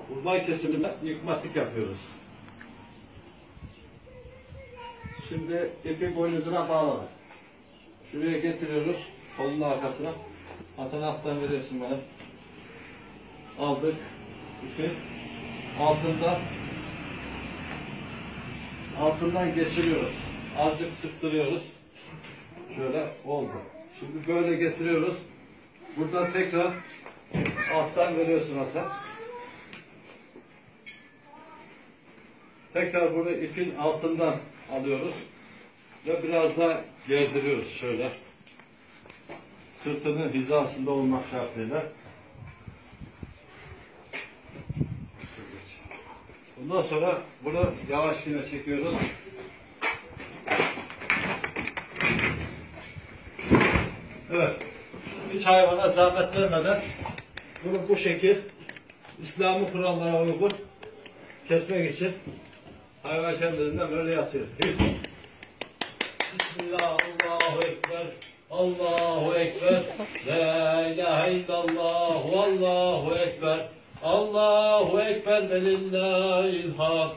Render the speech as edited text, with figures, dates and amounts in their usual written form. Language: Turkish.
Kurban kesiminde yıkmatik yapıyoruz. Şimdi ipi boynuzuna bağladık. Şuraya getiriyoruz. Kolunun arkasına. Hasan alttan veriyorsun bana. Aldık. İpi. Altından geçiriyoruz. Azıcık sıktırıyoruz. Şöyle oldu. Şimdi böyle getiriyoruz. Buradan tekrar alttan veriyorsun Hasan. Tekrar bunu ipin altından alıyoruz. Ve biraz daha gerdiriyoruz şöyle. Sırtının hizasında olmak şartıyla. Bundan sonra bunu yavaş yine çekiyoruz. Evet. Hiç hayvana zahmet vermeden bunu bu şekil İslami kurallara uygun kesmek için hayvan kendiliğinden böyle yatıyor. Hiç. Bismillah, Allahu Ekber, Allahu Ekber, La ilahe illallah, Allahu Ekber, Allahu Ekber ve lillahil hamd.